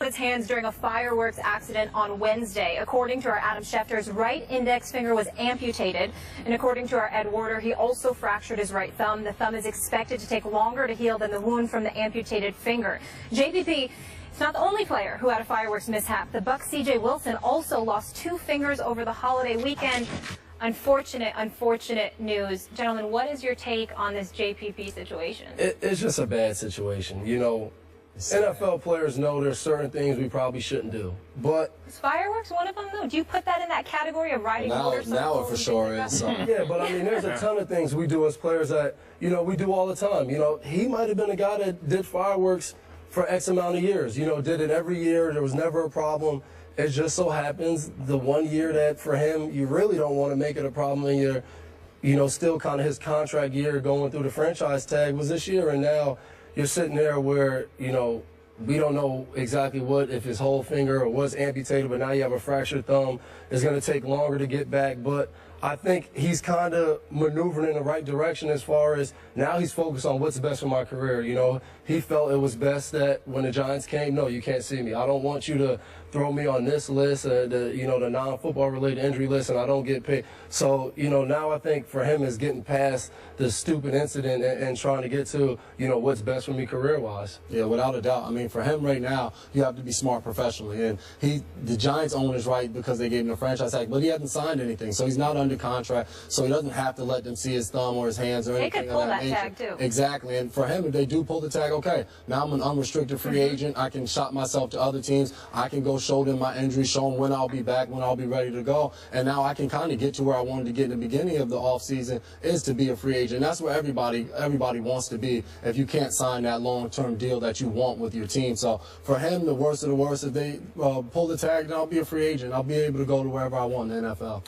his hands during a fireworks accident on Wednesday. According to our Adam Schefter, his right index finger was amputated. And according to our Ed Warder, he also fractured his right thumb. The thumb is expected to take longer to heal than the wound from the amputated finger. JPP is not the only player who had a fireworks mishap. The Bucs' C.J. Wilson also lost 2 fingers over the holiday weekend. Unfortunate news. Gentlemen, what is your take on this JPP situation? It's just a bad situation. You know, NFL players know there's certain things we probably shouldn't do. But is fireworks one of them, though? Do you put that in that category of riding motorcycles? Now it for sure is. Yeah, but I mean, there's a ton of things we do as players that, you know, we do all the time. You know, he might have been a guy that did fireworks for X amount of years. You know, did it every year. There was never a problem. It just so happens the one year that for him you really don't want to make it a problem, and you're, you know, still kind of his contract year going through the franchise tag was this year, and now you're sitting there where, you know, we don't know exactly what, if his whole finger or was amputated, but now you have a fractured thumb. It's going to take longer to get back, but I think he's kind of maneuvering in the right direction as far as now he's focused on what's best for my career. You know, he felt it was best that when the Giants came, no, you can't see me. I don't want you to throw me on this list, the non-football related injury list, and I don't get paid. So, you know, now I think for him is getting past the stupid incident and trying to get to, you know, what's best for me career-wise. Yeah, without a doubt. I mean, for him right now, you have to be smart professionally. And the Giants own his right because they gave him a franchise tag, but he hasn't signed anything, so he's not under contract, so he doesn't have to let them see his thumb or his hands or anything. They could pull that tag, too. Exactly. And for him, if they do pull the tag, okay, now I'm an unrestricted free agent. I can shop myself to other teams. I can go show them my injury, show them when I'll be back, when I'll be ready to go. And now I can kind of get to where I wanted to get in the beginning of the offseason, is to be a free agent. That's where everybody wants to be if you can't sign that long-term deal that you want with your team. So for him, the worst of the worst, if they pull the tag, then I'll be a free agent. I'll be able to go to wherever I want in the NFL.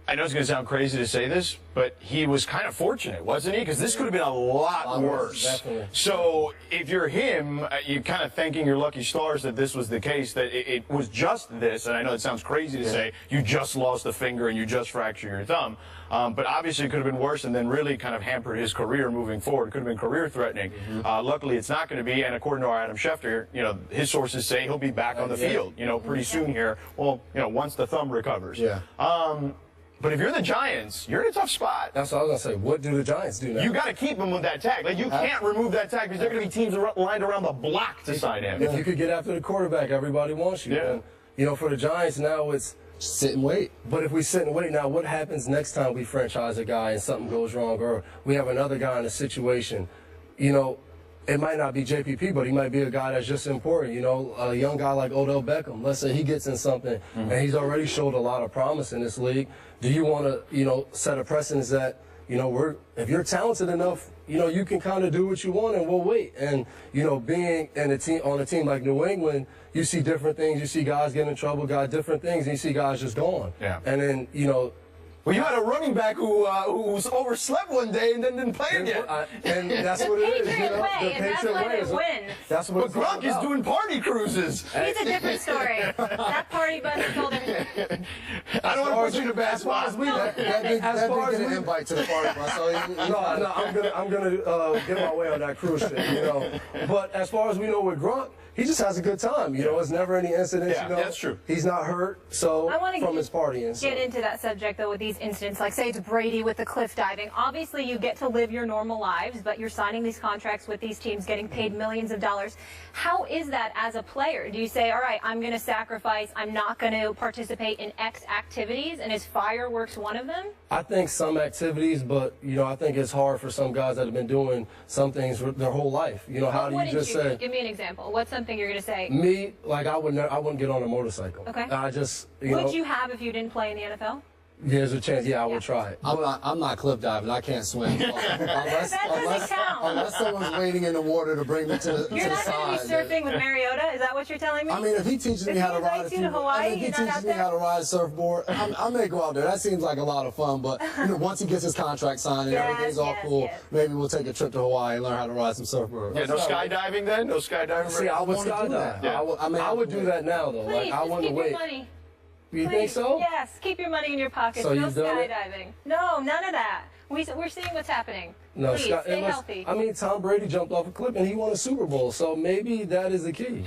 I know it's going to sound crazy to say this, but he was kind of fortunate, wasn't he? Because this could have been a lot worse. Definitely. So if you're him, you're kind of thanking your lucky stars that this was the case, that it was just this. And I know it sounds crazy to say you just lost a finger and you just fractured your thumb. But obviously it could have been worse and then really kind of hampered his career moving forward. It could have been career threatening. Luckily it's not going to be. And according to our Adam Schefter, you know, his sources say he'll be back on the field, you know, pretty soon here. Well, you know, once the thumb recovers. Yeah. But if you're the Giants, you're in a tough spot. That's what I was going to say. What do the Giants do now? You got to keep him with that tag. Like, you can't remove that tag because there are going to be teams lined around the block to sign him. If you could get after the quarterback, everybody wants you. Yeah. And, you know, for the Giants now, it's sit and wait. But if we sit and wait now, what happens next time we franchise a guy and something goes wrong, or we have another guy in a situation? You know, it might not be JPP, but he might be a guy that's just important. You know, a young guy like Odell Beckham. Let's say he gets in something, and he's already showed a lot of promise in this league. Do you want to, you know, set a precedence that, you know, if you're talented enough, you know, you can kind of do what you want, and we'll wait. And, you know, being in on a team like New England, you see different things. You see guys get in trouble, got different things, and you see guys just gone. Yeah. And then, you know. Well, you had a running back who overslept one day and then didn't play again. And that's what it is, you know. The Patriot way is win. That's what But Gronk is doing party cruises. He's a different story. That party bus told everything. I don't want to put you in a bad spot. That did get an invite to the party bus. So no, I'm gonna get my way on that cruise ship, you know. But as far as we know with Gronk, he just has a good time. You know, it's never any incidents. Yeah, you know, that's true. He's not hurt, so from his partying. Get into that subject though with these incidents, like say it's Brady with the cliff diving. Obviously, you get to live your normal lives, but you're signing these contracts with these teams, getting paid millions of dollars. How is that as a player? Do you say, all right, I'm going to sacrifice, I'm not going to participate in X activities, and is fireworks one of them? I think some activities, but you know, I think it's hard for some guys that have been doing some things their whole life. You know, how do you just say? Give me an example. What's something you're going to say? Me, like I wouldn't get on a motorcycle. Okay. I just, Would you have if you didn't play in the NFL? There's a chance, I would try it. I'm not cliff diving. I can't swim. Unless someone's waiting in the water to bring me to the side. You're not going to be surfing with Mariota? Is that what you're telling me? I mean, if he teaches me how to ride a surfboard, I may go out there. That seems like a lot of fun. But you know, once he gets his contract signed and everything's all cool, maybe we'll take a trip to Hawaii and learn how to ride some surfboard. Yeah, no skydiving then? No skydiving? See, I would skydive. Yeah. I would do that now, though. Please, like, I want to wait. Money. You think so? Yes, keep your money in your pockets. So no you've done skydiving. No, none of that. We're seeing what's happening. No, Please, stay healthy. I mean, Tom Brady jumped off a cliff and he won a Super Bowl, so maybe that is the key.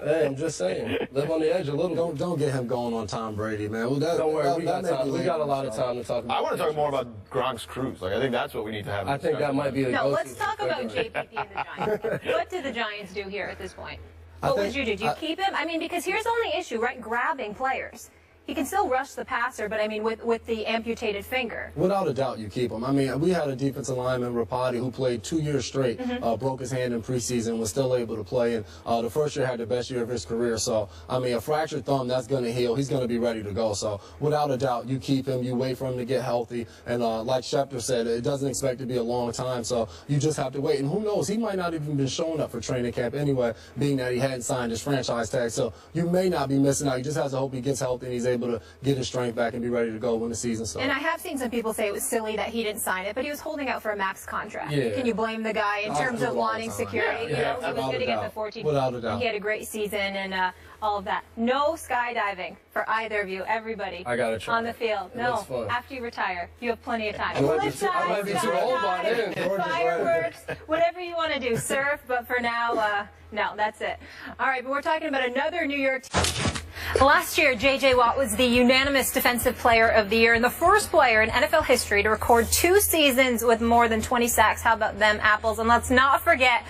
Hey, I'm just saying, live on the edge a little. Don't get him going on Tom Brady, man. Well, Don't worry, we got time. We got a lot of time to talk about. I want to talk more about Gronk's cruise. Like, I think that's what we need to have. I think that might be the No, go-to. let's talk about JPP and the Giants. What do the Giants do here at this point? What would you do? Do you keep him? I mean, because here's the only issue, right? Grabbing players. He can still rush the passer, but I mean, with the amputated finger. Without a doubt, you keep him. I mean, we had a defensive lineman, Rapati, who played 2 years straight, broke his hand in preseason, was still able to play, and the first year had the best year of his career. So, I mean, a fractured thumb, that's going to heal. He's going to be ready to go. So, without a doubt, you keep him. You wait for him to get healthy. And like Schefter said, it doesn't expect to be a long time, so you just have to wait. And who knows, he might not even been showing up for training camp anyway, being that he hadn't signed his franchise tag. So, you may not be missing out. You just have to hope he gets healthy and he's able to get his strength back and be ready to go when the season starts. And I have seen some people say it was silly that he didn't sign it, but he was holding out for a max contract. Yeah. Can you blame the guy in terms of wanting security? Yeah, You know, he was going to get the 14. Without a doubt. He had a great season and all of that. No skydiving for either of you, everybody. I gotta try. On the field. It No, looks fun. after you retire, you have plenty of time. I might be Cliff too- I might be dive, too old by skydive, then. Fireworks, whatever you want to do. Surf, but for now, no, that's it. All right, but we're talking about another New York team. Last year, J.J. Watt was the unanimous Defensive Player of the Year and the first player in NFL history to record 2 seasons with more than 20 sacks. How about them apples? And let's not forget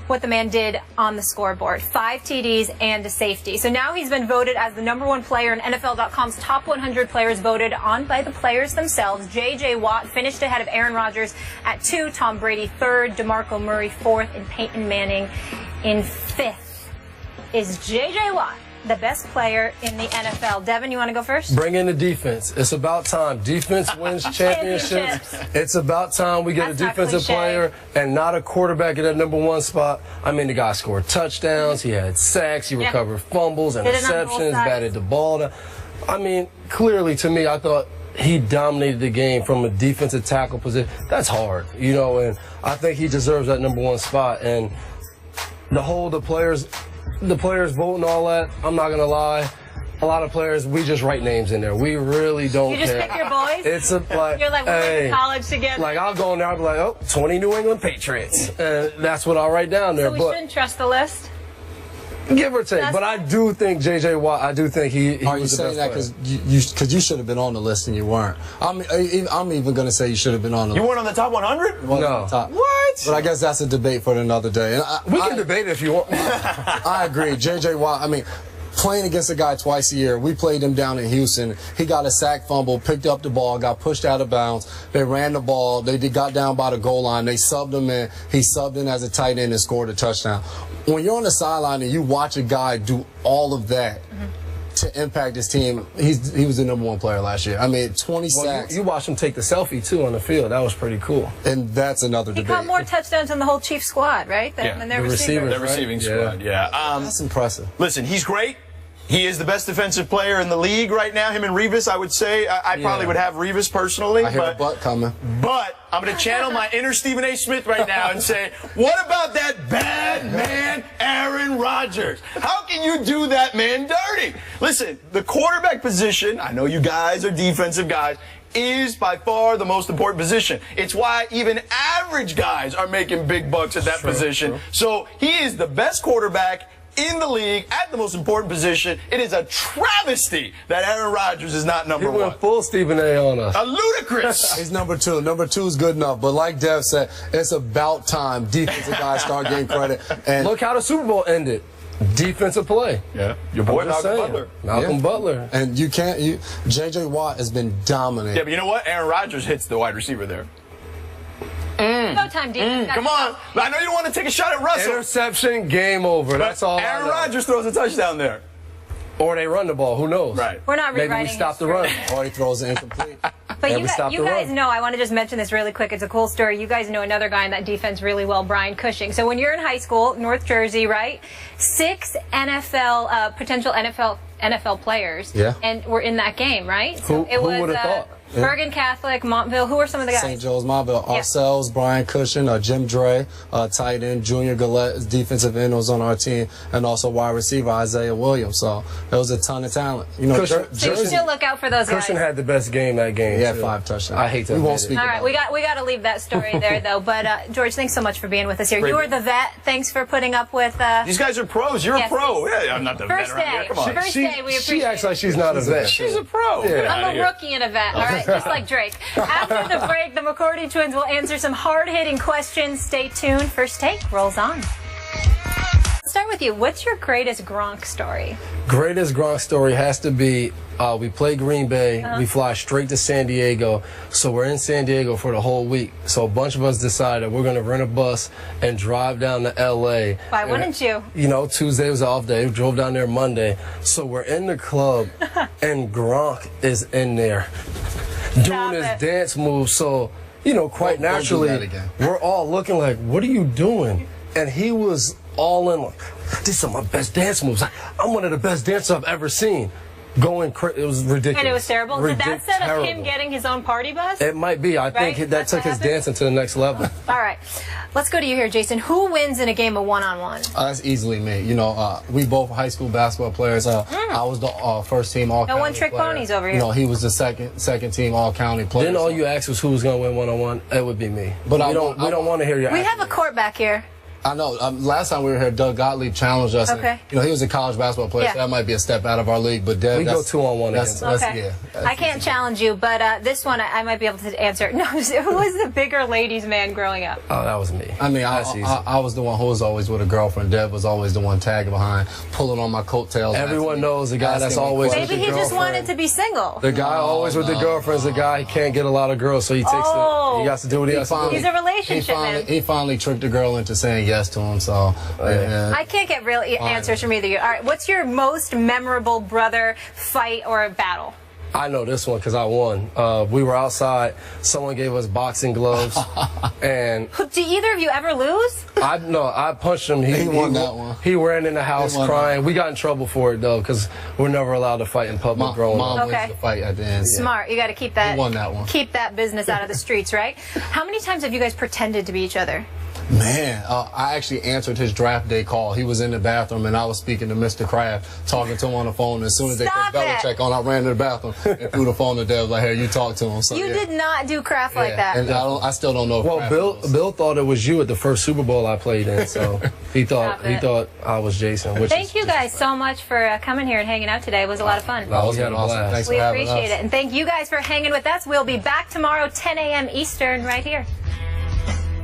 what the man did on the scoreboard. 5 TDs and a safety. So now he's been voted as the #1 player in NFL.com's top 100 players voted on by the players themselves. J.J. Watt finished ahead of Aaron Rodgers at 2, Tom Brady 3rd, DeMarco Murray 4th, and Peyton Manning in 5th. Is J.J. Watt the best player in the NFL? Devin, you want to go first? Bring in the defense. It's about time. Defense wins championships. It's about time we get That's a not defensive cliche. player and not a quarterback at that #1 spot. I mean, the guy scored touchdowns. He had sacks. He recovered fumbles, Did it on both interceptions, sides. batted the ball down. I mean, clearly to me, I thought he dominated the game from a defensive tackle position. That's hard, you know, and I think he deserves that #1 spot. And the players vote and all that, I'm not going to lie. A lot of players, we just write names in there. We really don't You just care. pick your boys? It's like, You're like, we went hey, to college together. like I'll go in there, I'll be like, oh, 20 New England Patriots. And that's what I'll write down there. So we But shouldn't trust the list? give or take. That's But I do think J.J. Watt, I do think he Are you was the saying best that player. because you should have been on the list and you weren't? I'm even going to say you should have been on the You list. weren't on the top 100? Wasn't No. on the top. What? But I guess that's a debate for another day. And We can debate it if you want. I agree. J.J. Watt, I mean, playing against a guy twice a year, we played him down in Houston. He got a sack fumble, picked up the ball, got pushed out of bounds. They ran the ball. They got down by the goal line. They subbed him in. He subbed in as a tight end and scored a touchdown. When you're on the sideline and you watch a guy do all of that to impact his team, he was the #1 player last year. I mean, 20 Well, sacks, you watched him take the selfie, too, on the field. That was pretty cool. and that's another He debate. caught more touchdowns than the whole Chiefs squad, right? Yeah, Than their the receivers. The receiving Right? squad, yeah. That's impressive. Listen, he's great. He is the best defensive player in the league right now. Him and Revis, I would say. I probably would have Revis personally. I hear a butt coming. But I'm going to channel my inner Stephen A. Smith right now and say, what about that bad man, Aaron Rodgers? How can you do that man dirty? Listen, the quarterback position, I know you guys are defensive guys, is by far the most important position. It's why even average guys are making big bucks at that position. True. So he is the best quarterback in the league at the most important position. It is a travesty that Aaron Rodgers is not He number 1. went full Stephen A. on us. A ludicrous. He's #2. #2 is good enough. But like Dev said, it's about time defensive guys start getting credit. And Look how the Super Bowl ended. Defensive play. Yeah, your boy I'm just Malcolm saying. Butler. Malcolm Yeah. Butler. And you can't. J.J. Watt has been dominant. Yeah, but you know what? Aaron Rodgers hits the wide receiver there. No time, defense. Come on. I know you don't want to take a shot at Russell. Interception, game over. But That's all. Aaron I know. Rodgers throws a touchdown there. Or they run the ball. Who knows? Right. We're not Maybe rewriting we stop the history. run. Or he throws it incomplete. But Never stop you the guys run. know, I want to just mention this really quick. It's a cool story. You guys know another guy in that defense really well, Brian Cushing. So when you're in high school, North Jersey, right? 6 potential NFL players. Yeah. And were in that game, right? Who So it was would have thought? Bergen Catholic, Montville. Who are some of the guys? St. Joe's, Montville. Ourselves, Brian Cushion, Jim Dre, tight end, Junior Gillette, defensive end was on our team, and also wide receiver Isaiah Williams. So there was a ton of talent. You know, Cushion, so you still look out for those guys. Cushion had the best game that game. He had too. 5 touchdowns. I hate to we won't admit it. speak All about right, we got to leave that story there though. But George, thanks so much for being with us here. Great. You are the vet. Thanks for putting up with. These guys are pros. You're Yes, a pro. please. Yeah, I'm not the First vet around here. day. Come on. First day, we appreciate She acts like it. she's not a vet. She's a pro. Yeah. Get I'm outta a here. rookie and a vet, all right? Just like Drake. After the break, the McCourty twins will answer some hard-hitting questions. Stay tuned. First Take rolls on. Let's start with you. What's your greatest Gronk story? Greatest Gronk story has to be we play Green Bay. We fly straight to San Diego. So we're in San Diego for the whole week. So a bunch of us decided we're going to rent a bus and drive down to L.A. Why wouldn't you? You know, Tuesday was an off day. We drove down there Monday. So we're in the club, and Gronk is in there doing his dance moves. So, you know, quite Don't do naturally, that again. we're all looking like, what are you doing? And he was all in like, these are my best dance moves. I'm one of the best dancers I've ever seen. Going crazy. It was ridiculous. And it was terrible. Did that set up him Terrible. getting his own party bus? It might be. I think Right? that That's took what his happened? dancing to the next level. All right. Let's go to you here, Jason. Who wins in a game of one-on-one? That's easily me. You know, we both high school basketball players. I was the first team all county one-trick player. ponies over You here. know, he was the second team all county player. Then all So- you asked was who was going to win one-on-one. It would be me. But we don't want to hear your We have a accolades. court back here. I know. Last time we were here, Doug Gottlieb challenged us. and, Okay. you know, he was a college basketball player, Yeah. so that might be a step out of our league. But Dev, We go that's- 2-on-1 that's- against that's- Okay. yeah, I can't challenge you, but this one I might be able to answer. No, who was the bigger ladies' man growing up? Oh, that was me. I mean, That's easy. I was the one who was always with a girlfriend. Dev was always the one tagging behind, pulling on my coattails. Everyone asking me- knows the guy that's asking me always questions. Maybe he just girlfriend. wanted to be single. The guy always with the girlfriend's the guy. He can't get a lot of girls, so he takes Oh. He has to do what he has to do. He's a relationship man. He finally tricked the girl into saying yes to him. So yeah. I can't get real answers from either of you. All right, what's your most memorable brother fight or battle? I know this one because I won. We were outside. Someone gave us boxing gloves, and Do either of you ever lose? I punched him. He won that one. He ran in the house He won crying. We got in trouble for it though because we're never allowed to fight in public growing Mom up. Okay. wins the fight at the end. Smart. You got to keep that. He won that one. Keep that business out of the streets, right? How many times have you guys pretended to be each other? Man, I actually answered his draft day call. He was in the bathroom, and I was speaking to Mr. Kraft, talking to him on the phone. As soon as they Stop put it. Belichick on, I ran to the bathroom and threw the phone to Dev. Like, hey, you talk to him. So, You yeah. did not do craft like that. And I still don't know. If Well, Kraft knows. Bill thought it was you at the first Super Bowl I played in, so he Stop it. thought I was Jason. Which Thank you guys so much for coming here and hanging out today. It was a lot of fun. No, That we had a awesome. blast. Thanks We for having appreciate us. it. And thank you guys for hanging with us. We'll be back tomorrow, 10 a.m. Eastern, right here.